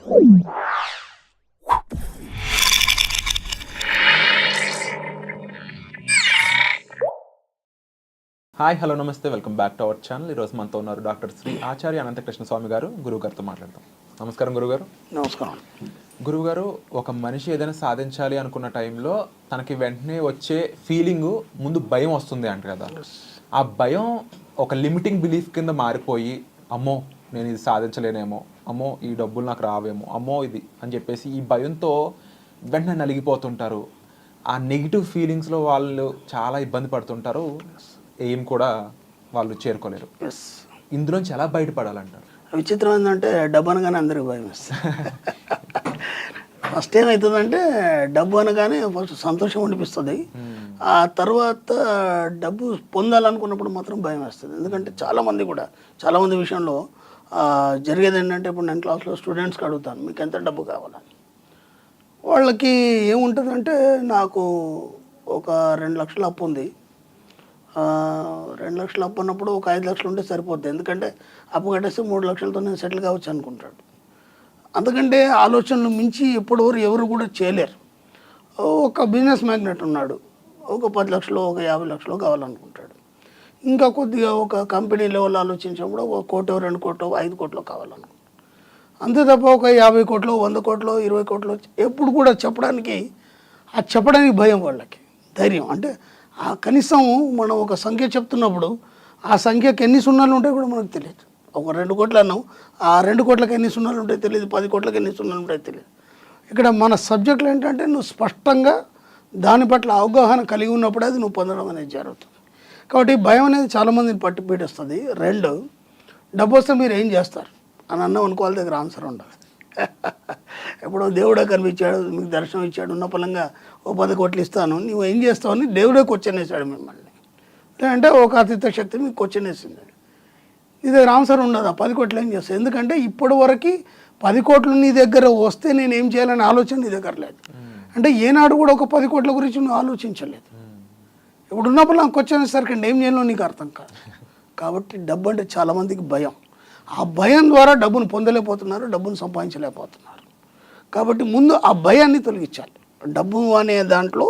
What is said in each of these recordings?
Hi hello నమస్తే, welcome back to our channel. ఈరోజు మనతో ఉన్నారు డాక్టర్ శ్రీ ఆచార్య అనంతకృష్ణ స్వామి గారు. గురువుగారితో మాట్లాడతాం. నమస్కారం గురుగారు. నమస్కారం. గురువుగారు, ఒక మనిషి ఏదైనా సాధించాలి అనుకున్న టైంలో తనకి వెంటనే వచ్చే ఫీలింగు ముందు భయం వస్తుంది అంట కదా. ఆ భయం ఒక లిమిటింగ్ బిలీఫ్ కింద మారిపోయి, అమ్మో నేను ఇది సాధించలేనేమో, అమ్మో ఈ డబ్బులు నాకు రావేమో, అమ్మో ఇది అని చెప్పేసి ఈ భయంతో వెంటనే నలిగిపోతుంటారు. ఆ నెగిటివ్ ఫీలింగ్స్లో వాళ్ళు చాలా ఇబ్బంది పడుతుంటారు. ఏం కూడా వాళ్ళు చేరుకోలేరు. ఇందులోంచి ఎలా బయటపడాలంటారు? విచిత్రం ఏంటంటే డబ్బు అనగానే అందరికి భయం వేస్తుంది. ఫస్ట్ ఏమవుతుందంటే డబ్బు అనగానే ఫస్ట్ సంతోషం అనిపిస్తుంది. ఆ తర్వాత డబ్బు పొందాలనుకున్నప్పుడు మాత్రం భయం వేస్తుంది. ఎందుకంటే చాలామంది విషయంలో జరిగేది ఏంటంటే, ఇప్పుడు నేను క్లాస్లో స్టూడెంట్స్కి అడుగుతాను, మీకు ఎంత డబ్బు కావాలని. వాళ్ళకి ఏముంటుందంటే, నాకు ఒక 2 లక్షలు అప్పు ఉంది, 2 లక్షలు అప్పు అన్నప్పుడు ఒక 5 లక్షలు ఉంటే సరిపోద్ది, ఎందుకంటే అప్పు కట్టేస్తే 3 లక్షలతో నేను సెటిల్ కావచ్చు అనుకుంటాడు. అందుకంటే ఆలోచనలు మించి ఎవరు కూడా చేయలేరు. ఒక బిజినెస్ మ్యాగ్నెట్ ఉన్నాడు, ఒక 10 లక్షలు ఒక 50 లక్షలు కావాలనుకుంటాడు. ఇంకా కొద్దిగా ఒక కంపెనీ లెవెల్ ఆలోచించినప్పుడు ఒక 1 కోటి 2 కోట్లు 5 కోట్లు కావాలనుకుంటాడు. అంతే తప్ప ఒక 50 కోట్లు 100 కోట్లు 20 కోట్లు ఎప్పుడు కూడా చెప్పడానికి భయం. వాళ్ళకి ధైర్యం అంటే కనీసం మనం ఒక సంఖ్య చెప్తున్నప్పుడు ఆ సంఖ్యకి ఎన్ని సున్నాలు ఉంటాయో కూడా మనకు తెలియదు. ఒక 2 కోట్లు అన్నాం, ఆ 2 కోట్లకి ఎన్ని సున్నాలు ఉంటాయో తెలియదు, 10 కోట్లకి ఎన్ని సున్నాలు ఉంటాయో తెలియదు. ఇక్కడ మన సబ్జెక్టులు ఏంటంటే, నువ్వు స్పష్టంగా దాని పట్ల అవగాహన కలిగి ఉన్నప్పుడే అది నువ్వు పొందడం అనేది జరుగుతుంది. కాబట్టి భయం అనేది చాలామందిని పట్టి పీడిస్తుంది. 2, డబ్బు వస్తే మీరు ఏం చేస్తారు అని అన్నాం అనుకో, వాళ్ళ దగ్గర ఆన్సర్ ఉండదు. ఎప్పుడో దేవుడే కనిపించాడు, మీకు దర్శనం ఇచ్చాడు, ఉన్న పలంగా ఓ 10 కోట్లు ఇస్తాను, నువ్వు ఏం చేస్తావని దేవుడే క్వశ్చన్ వేసాడు మిమ్మల్ని. లేదంటే ఒక అతీత శక్తి మీకు క్వశ్చన్ వేసింది, నీ దగ్గర ఆన్సర్ ఉండదు. ఆ 10 కోట్లు ఏం చేస్తావు? ఎందుకంటే ఇప్పటి వరకు 10 కోట్లు నీ దగ్గర వస్తే నేను ఏం చేయాలనే ఆలోచన నీ దగ్గర లేదు. అంటే ఏనాడు కూడా ఒక 10 కోట్ల గురించి నువ్వు ఆలోచించలేదు. ఇప్పుడు ఉన్నప్పుడు నాకు క్వశ్చన్ వేసరికి ఏం చేయాలో నీకు అర్థం కాదు. కాబట్టి డబ్బు అంటే చాలామందికి భయం. ఆ భయం ద్వారా డబ్బును పొందలేకపోతున్నారు, డబ్బును సంపాదించలేకపోతున్నారు. కాబట్టి ముందు ఆ భయాన్ని తొలగించాలి. డబ్బు అనే దాంట్లో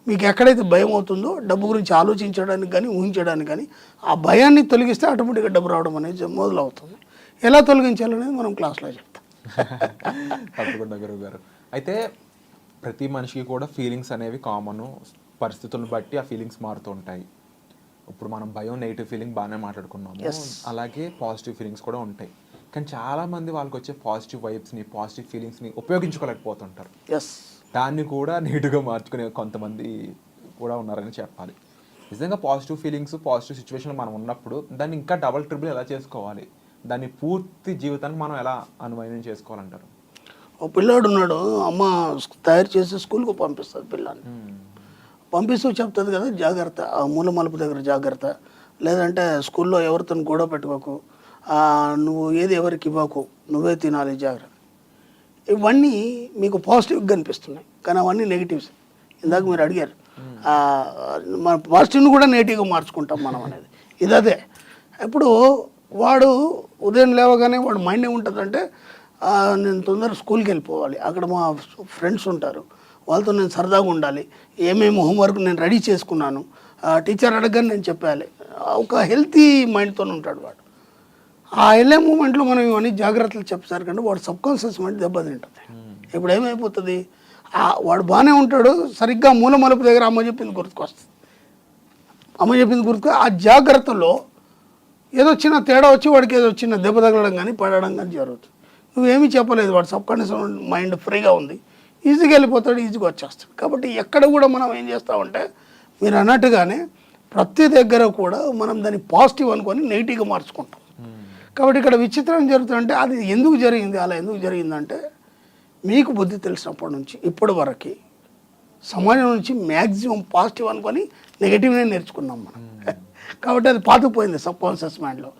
మీకు ఎక్కడైతే భయం అవుతుందో, డబ్బు గురించి ఆలోచించడానికి కానీ ఊహించడానికి కానీ ఆ భయాన్ని తొలగిస్తే ఆటోమేటిక్గా డబ్బు రావడం అనేది మొదలవుతుంది. ఎలా తొలగించాలనేది మనం క్లాస్లో చెప్తాం. తప్పకుండా గురువు గారు. అయితే ప్రతి మనిషికి కూడా ఫీలింగ్స్ అనేవి కామను. పరిస్థితులను బట్టి ఆ ఫీలింగ్స్ మారుతూ ఉంటాయి. ఇప్పుడు మనం భయం, నెగిటివ్ ఫీలింగ్ బాగానే మాట్లాడుకున్నాము. అలాగే పాజిటివ్ ఫీలింగ్స్ కూడా ఉంటాయి. కానీ చాలామంది వాళ్ళకి వచ్చే పాజిటివ్ వైబ్స్ని, పాజిటివ్ ఫీలింగ్స్ని ఉపయోగించుకోలేకపోతుంటారు. దాన్ని కూడా నెగిటివ్గా మార్చుకునే కొంతమంది కూడా ఉన్నారని చెప్పాలి. నిజంగా పాజిటివ్ ఫీలింగ్స్, పాజిటివ్ సిచ్యువేషన్ మనం ఉన్నప్పుడు దాన్ని ఇంకా డబల్ ట్రిపుల్ ఎలా చేసుకోవాలి, దాన్ని పూర్తి జీవితానికి మనం ఎలా అనువయనం చేసుకోవాలంటారు? ఓ పిల్లాడు ఉన్నాడు, అమ్మ తయారు చేసి స్కూల్కి పంపిస్తుంది. పిల్లాన్ని పంపిస్తూ చెప్తుంది కదా, జాగ్రత్త, ఆ మూల మలుపు దగ్గర జాగ్రత్త, లేదంటే స్కూల్లో ఎవరితో గొడవ పెట్టుకోకు, నువ్వు ఏది ఎవరికి ఇవ్వకు, నువ్వే తినాలి, జాగ్రత్త. ఇవన్నీ మీకు పాజిటివ్గా అనిపిస్తున్నాయి, కానీ అవన్నీ నెగిటివ్స్. ఇందాక మీరు అడిగారు, మన పాజిటివ్ని కూడా నెగిటివ్గా మార్చుకుంటాం మనం అనేది ఇదే. ఇప్పుడు వాడు ఉదయం లేవగానే వాడు మైండ్ ఏముంటుందంటే, నేను తొందరగా స్కూల్కి వెళ్ళిపోవాలి, అక్కడ మా ఫ్రెండ్స్ ఉంటారు, వాళ్ళతో నేను సరదాగా ఉండాలి, ఏమేమి హోంవర్క్ నేను రెడీ చేసుకున్నాను, టీచర్ అడగని నేను చెప్పాలి. ఒక హెల్తీ మైండ్తో ఉంటాడు వాడు. ఆ వెళ్ళే మూమెంట్లో మనం ఇవన్నీ జాగ్రత్తలు చెప్పేసరి కంటే వాడు సబ్కాన్షియస్ మైండ్ దెబ్బతింటుంది. ఇప్పుడు ఏమైపోతుంది, వాడు బాగానే ఉంటాడు, సరిగ్గా మూల మలుపు దగ్గర అమ్మ చెప్పింది గుర్తుకొస్తుంది. ఆ జాగ్రత్తలో ఏదో చిన్న తేడా వచ్చి వాడికి ఏదో చిన్న దెబ్బ తగలడం కానీ పడడం కానీ జరుగుతుంది. నువ్వేమీ చెప్పలేదు, వాడు సబ్కాన్షియస్ మైండ్ ఫ్రీగా ఉంది, ఈజీగా వెళ్ళిపోతాడు, ఈజీగా వచ్చేస్తాడు. కాబట్టి ఎక్కడ కూడా మనం ఏం చేస్తామంటే, మీరు అన్నట్టుగానే ప్రతి దగ్గర కూడా మనం దాన్ని పాజిటివ్ అనుకొని నెగిటివ్గా మార్చుకుంటాం. కాబట్టి ఇక్కడ విచిత్రం జరుగుతుందంటే, అది ఎందుకు జరిగింది, అలా ఎందుకు జరిగిందంటే, మీకు బుద్ధి తెలిసినప్పటి నుంచి ఇప్పటి వరకు సమాజం నుంచి మ్యాక్సిమం పాజిటివ్ అనుకొని నెగిటివ్నే నేర్చుకున్నాం మనం. కాబట్టి అది పాతుకుపోయింది సబ్కాన్షియస్ మైండ్లో.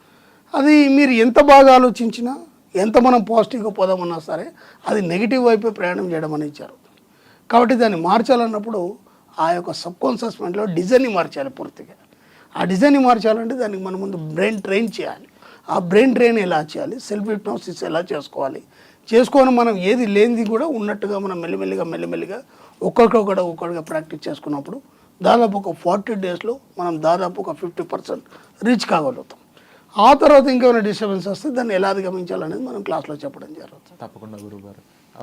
అది మీరు ఎంత బాగా ఆలోచించినా, ఎంత మనం పాజిటివ్గా పోదామన్నా సరే, అది నెగిటివ్ వైపే ప్రయాణం చేయడం అనేది జరుగుతుంది. కాబట్టి దాన్ని మార్చాలన్నప్పుడు ఆ యొక్క సబ్కాన్షియస్ మైండ్లో డిజైన్ని మార్చాలి పూర్తిగా. ఆ డిజైన్ని మార్చాలంటే దానికి మన ముందు బ్రెయిన్ ట్రైన్ చేయాలి. ఆ బ్రెయిన్ డ్రైన్ ఎలా చేయాలి, సెల్ఫ్ హిప్నాసిస్ ఎలా చేసుకోవాలి, చేసుకొని మనం ఏది లేనిది కూడా ఉన్నట్టుగా మనం మెల్లిమెల్లిగా ఒక్కొక్కటిగా ప్రాక్టీస్ చేసుకున్నప్పుడు దాదాపు ఒక 40 డేస్లో మనం దాదాపు ఒక 50% రీచ్ కాగలుగుతాం. ఆ తర్వాత ఇంకేమైనా డిస్టర్బెన్స్ వస్తే దాన్ని ఎలా అధిగమించాలనేది మనం క్లాస్లో చెప్పడం జరుగుతుంది. తప్పకుండా గురువు గారు.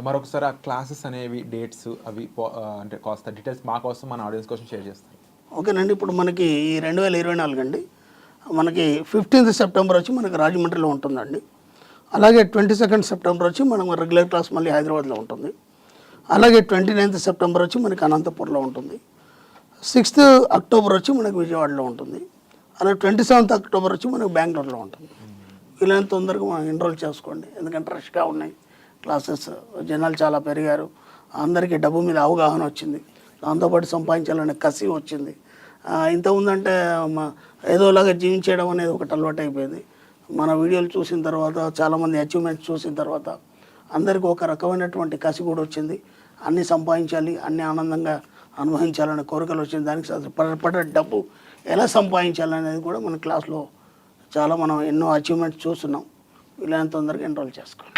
మరొకసారి ఆ క్లాసెస్ అనేవి డేట్స్ అవి అంటే కాస్త డీటెయిల్స్ మా కోసం మన ఆడియన్స్ కోసం షేర్ చేస్తారు. ఓకేనండి. ఇప్పుడు మనకి ఈ 2024 అండి, మనకి 15th సెప్టెంబర్ వచ్చి మనకి రాజమండ్రిలో ఉంటుందండి. అలాగే 22nd సెప్టెంబర్ వచ్చి మనం రెగ్యులర్ క్లాస్ మళ్ళీ హైదరాబాద్లో ఉంటుంది. అలాగే 29th సెప్టెంబర్ వచ్చి మనకి అనంతపూర్లో ఉంటుంది. 6th అక్టోబర్ వచ్చి మనకి విజయవాడలో ఉంటుంది. అలాగే 27th అక్టోబర్ వచ్చి మనకి బెంగళూరులో ఉంటుంది. వీలైనంత తొందరగా మనం ఎన్రోల్ చేసుకోండి, ఎందుకంటే రష్గా ఉన్నాయి క్లాసెస్, జనాలు చాలా పెరిగారు, అందరికీ డబ్బు మీద అవగాహన వచ్చింది, దాంతోపాటు సంపాదించాలనే కసి వచ్చింది. ఇంతకుముందంటే ఏదోలాగా జీవించడం అనేది ఒకటి అలవాటు అయిపోయింది. మన వీడియోలు చూసిన తర్వాత, చాలామంది అచీవ్మెంట్స్ చూసిన తర్వాత అందరికీ ఒక రకమైనటువంటి కసి కూడా వచ్చింది. అన్నీ సంపాదించాలి, అన్నీ ఆనందంగా అనుభవించాలనే కోరికలు వచ్చింది. దానికి పడే డబ్బు ఎలా సంపాదించాలనేది కూడా మన క్లాస్లో మనం ఎన్నో అచీవ్మెంట్స్ చూస్తున్నాం. వీలైనంత తొందరగా ఎన్రోల్ చేసుకోండి.